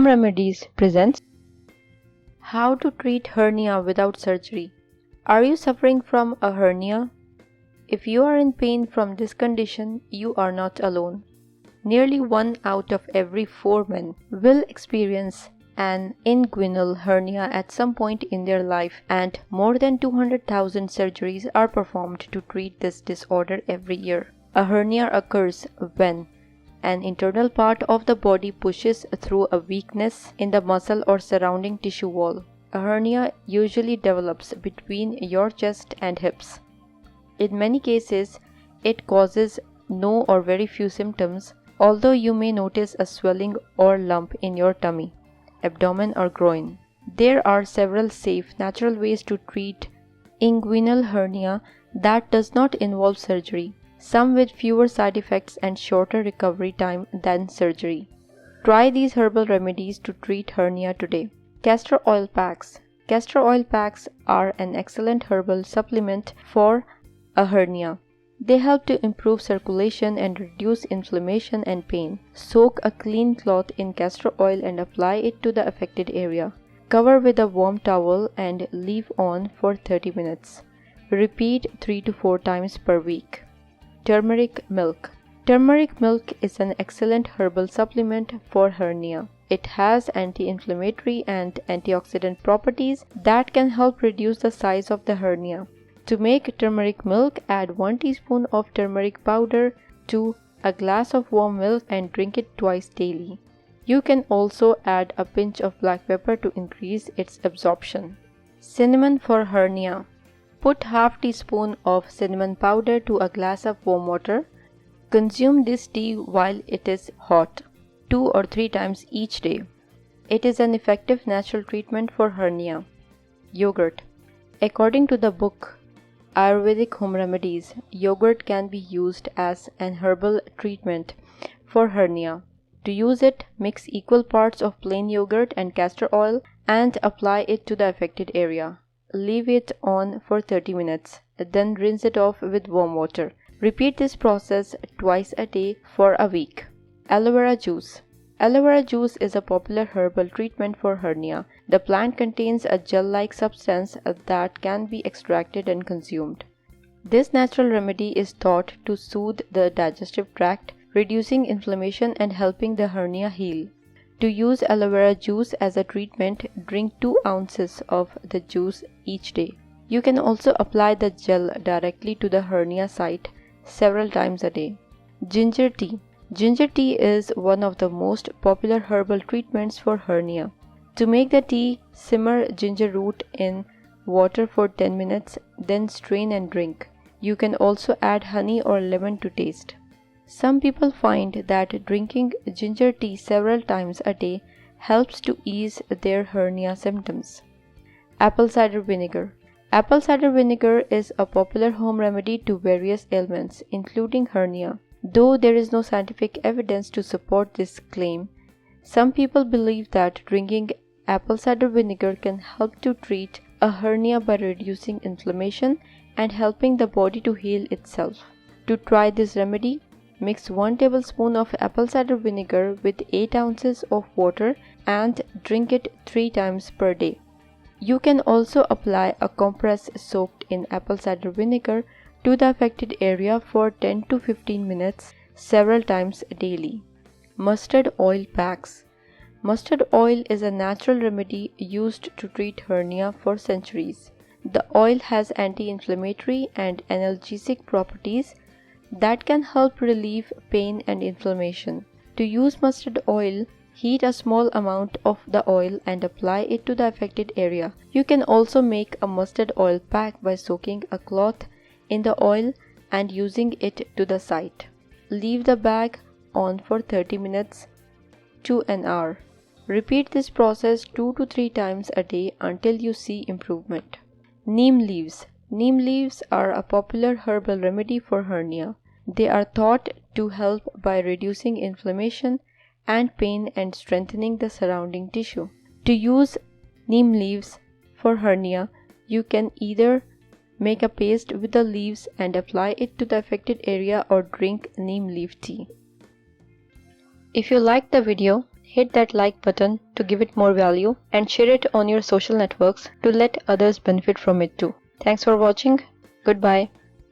Home Remedies presents How to treat hernia without surgery. Are you suffering from a hernia? If you are in pain from this condition, you are not alone. Nearly 1 out of every 4 men will experience an inguinal hernia at some point in their life, and more than 200,000 surgeries are performed to treat this disorder every year. A hernia occurs when an internal part of the body pushes through a weakness in the muscle or surrounding tissue wall. A hernia usually develops between your chest and hips. In many cases, it causes no or very few symptoms, although you may notice a swelling or lump in your tummy, abdomen or groin. There are several safe, natural ways to treat inguinal hernia that does not involve surgery, some with fewer side effects and shorter recovery time than surgery. Try these herbal remedies to treat hernia today. Castor oil packs. Castor oil packs are an excellent herbal supplement for a hernia. They help to improve circulation and reduce inflammation and pain. Soak a clean cloth in castor oil and apply it to the affected area. Cover with a warm towel and leave on for 30 minutes. Repeat 3 to 4 times per week. Turmeric milk. Turmeric milk is an excellent herbal supplement for hernia. It has anti-inflammatory and antioxidant properties that can help reduce the size of the hernia. To make turmeric milk, add 1 teaspoon of turmeric powder to a glass of warm milk and drink it twice daily. You can also add a pinch of black pepper to increase its absorption. Cinnamon for hernia. Put half teaspoon of cinnamon powder to a glass of warm water. Consume this tea while it is hot, 2 or 3 times each day. It is an effective natural treatment for hernia. Yogurt. According to the book Ayurvedic Home Remedies, yogurt can be used as an herbal treatment for hernia. To use it, mix equal parts of plain yogurt and castor oil and apply it to the affected area. Leave it on for 30 minutes, then rinse it off with warm water. Repeat this process twice a day for a week. Aloe vera juice. Aloe vera juice is a popular herbal treatment for hernia. The plant contains a gel-like substance that can be extracted and consumed. This natural remedy is thought to soothe the digestive tract, reducing inflammation and helping the hernia heal. To use aloe vera juice as a treatment, drink 2 ounces of the juice each day. You can also apply the gel directly to the hernia site several times a day. Ginger tea. Ginger tea is one of the most popular herbal treatments for hernia. To make the tea, simmer ginger root in water for 10 minutes, then strain and drink. You can also add honey or lemon to taste. Some people find that drinking ginger tea several times a day helps to ease their hernia symptoms. Apple cider vinegar. Apple cider vinegar is a popular home remedy to various ailments, including hernia. Though there is no scientific evidence to support this claim, some people believe that drinking apple cider vinegar can help to treat a hernia by reducing inflammation and helping the body to heal itself. To try this remedy, mix 1 tablespoon of apple cider vinegar with 8 ounces of water and drink it 3 times per day. You can also apply a compress soaked in apple cider vinegar to the affected area for 10 to 15 minutes several times daily. Mustard oil packs. Mustard oil is a natural remedy used to treat hernia for centuries. The oil has anti-inflammatory and analgesic properties that can help relieve pain and inflammation. To use mustard oil, heat a small amount of the oil and apply it to the affected area. You can also make a mustard oil pack by soaking a cloth in the oil and using it to the site. Leave the bag on for 30 minutes to an hour. Repeat this process 2 to 3 times a day until you see improvement. Neem leaves. Neem leaves are a popular herbal remedy for hernia. They are thought to help by reducing inflammation and pain and strengthening the surrounding tissue. To use neem leaves for hernia, you can either make a paste with the leaves and apply it to the affected area or drink neem leaf tea. If you liked the video, hit that like button to give it more value and share it on your social networks to let others benefit from it too. Thanks for watching. Goodbye.